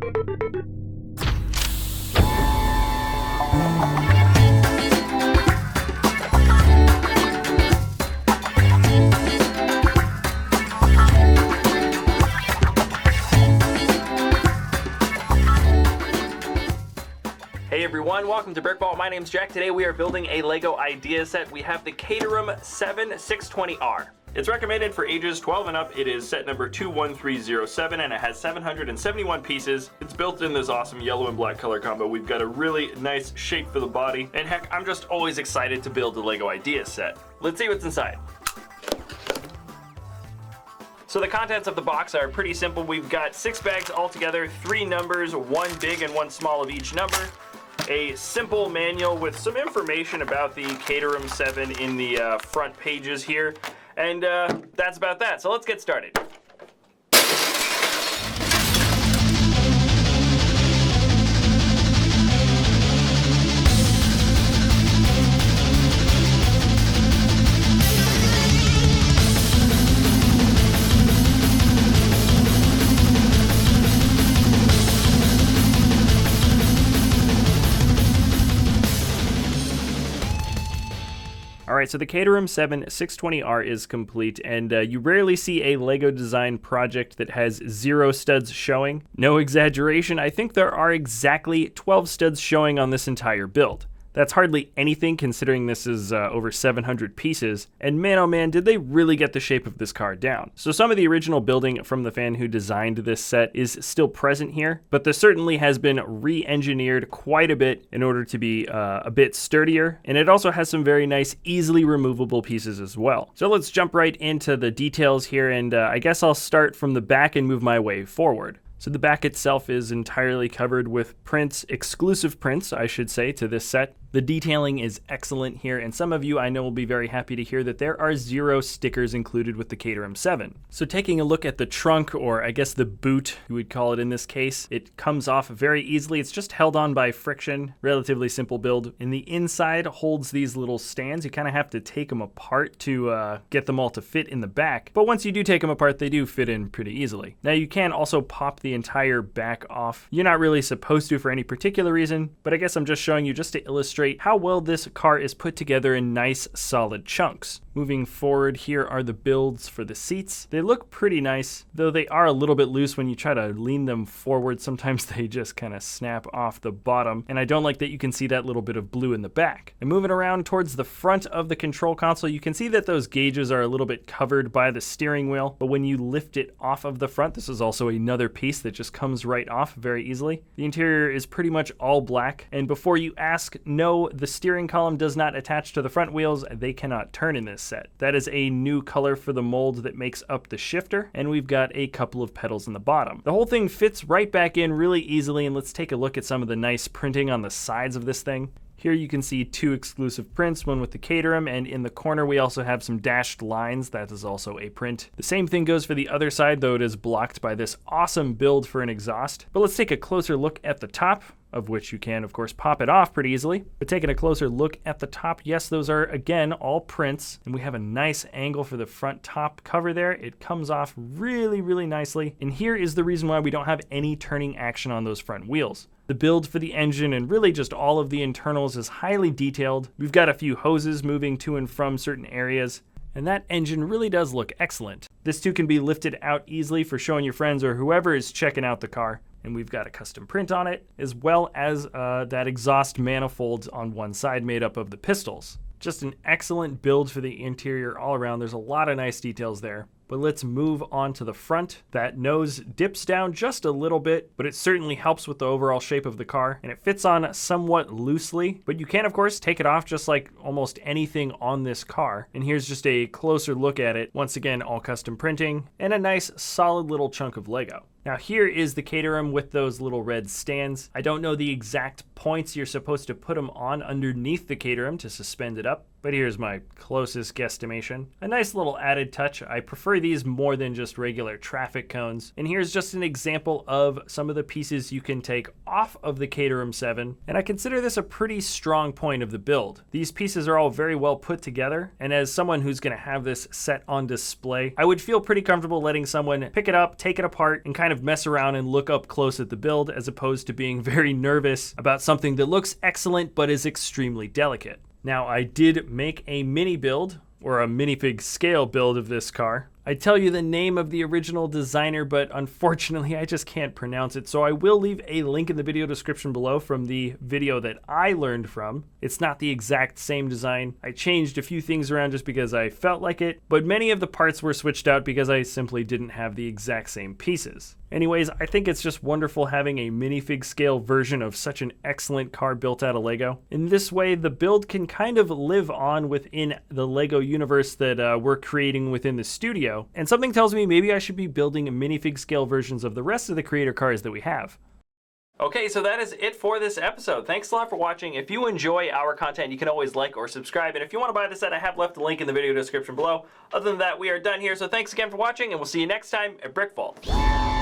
Hey everyone, welcome to BrickVault. My name's Jack. Today we are building a LEGO idea set. We have the Caterham 7620R. It's recommended for ages 12 and up. It is set number 21307 and it has 771 pieces. It's built in this awesome yellow and black color combo. We've got a really nice shape for the body. And heck, I'm just always excited to build a LEGO idea set. Let's see what's inside. So the contents of the box are pretty simple. We've got 6 bags altogether, 3 numbers, 1 big and 1 small of each number. A simple manual with some information about the Caterham 7 in the front pages here. And that's about that. So let's get started. Alright, so the Caterham 7620R is complete, and you rarely see a LEGO design project that has 0 studs showing. No exaggeration, I think there are exactly 12 studs showing on this entire build. That's hardly anything considering this is over 700 pieces, and man oh man did they really get the shape of this car down. So some of the original building from the fan who designed this set is still present here, but this certainly has been re-engineered quite a bit in order to be a bit sturdier, and it also has some very nice easily removable pieces as well. So let's jump right into the details here, and I guess I'll start from the back and move my way forward. So the back itself is entirely covered with prints, exclusive prints, I should say, to this set. The detailing is excellent here, and some of you I know will be very happy to hear that there are 0 stickers included with the Caterham 7. So taking a look at the trunk, or I guess the boot, you would call it in this case, it comes off very easily. It's just held on by friction, relatively simple build. And the inside holds these little stands. You kind of have to take them apart to get them all to fit in the back. But once you do take them apart, they do fit in pretty easily. Now you can also pop the entire back off. You're not really supposed to for any particular reason, but I guess I'm just showing you just to illustrate how well this car is put together in nice solid chunks. Moving forward, here are the builds for the seats. They look pretty nice, though they are a little bit loose when you try to lean them forward. Sometimes they just kind of snap off the bottom, and I don't like that you can see that little bit of blue in the back. And moving around towards the front of the control console, you can see that those gauges are a little bit covered by the steering wheel, but when you lift it off of the front, this is also another piece that just comes right off very easily. The interior is pretty much all black, and before you ask, no, the steering column does not attach to the front wheels. They cannot turn in this set. That is a new color for the mold that makes up the shifter, and we've got a couple of pedals in the bottom. The whole thing fits right back in really easily, and let's take a look at some of the nice printing on the sides of this thing. Here you can see 2 exclusive prints, one with the Caterham, and in the corner we also have some dashed lines. That is also a print. The same thing goes for the other side, though it is blocked by this awesome build for an exhaust. But let's take a closer look at the top, of which you can, of course, pop it off pretty easily. But taking a closer look at the top, yes, those are, again, all prints, and we have a nice angle for the front top cover there. It comes off really, really nicely, and here is the reason why we don't have any turning action on those front wheels. The build for the engine and really just all of the internals is highly detailed. We've got a few hoses moving to and from certain areas, and that engine really does look excellent. This too can be lifted out easily for showing your friends or whoever is checking out the car. And we've got a custom print on it, as well as that exhaust manifold on one side made up of the pistols. Just an excellent build for the interior all around. There's a lot of nice details there. But let's move on to the front. That nose dips down just a little bit, but it certainly helps with the overall shape of the car, and it fits on somewhat loosely, but you can of course take it off just like almost anything on this car. And here's just a closer look at it. Once again, all custom printing and a nice solid little chunk of Lego. Now here is the Caterham with those little red stands. I don't know the exact points you're supposed to put them on underneath the Caterham to suspend it up, but but here's my closest guesstimation. A nice little added touch. I prefer these more than just regular traffic cones. And here's just an example of some of the pieces you can take off of the Caterham 7, and I consider this a pretty strong point of the build. These pieces are all very well put together, and as someone who's going to have this set on display, I would feel pretty comfortable letting someone pick it up, take it apart, and kind of mess around and look up close at the build, as opposed to being very nervous about something that looks excellent but is extremely delicate. Now, I did make a mini build, or a minifig scale build of this car. I tell you the name of the original designer, but unfortunately I just can't pronounce it, so I will leave a link in the video description below from the video that I learned from. It's not the exact same design. I changed a few things around just because I felt like it, but many of the parts were switched out because I simply didn't have the exact same pieces. Anyways, I think it's just wonderful having a minifig scale version of such an excellent car built out of Lego. In this way, the build can kind of live on within the Lego universe that we're creating within the studio. And something tells me maybe I should be building minifig scale versions of the rest of the creator cars that we have. Okay, so that is it for this episode. Thanks a lot for watching. If you enjoy our content, you can always like or subscribe. And if you want to buy the set, I have left a link in the video description below. Other than that, we are done here. So thanks again for watching, and we'll see you next time at BrickVault.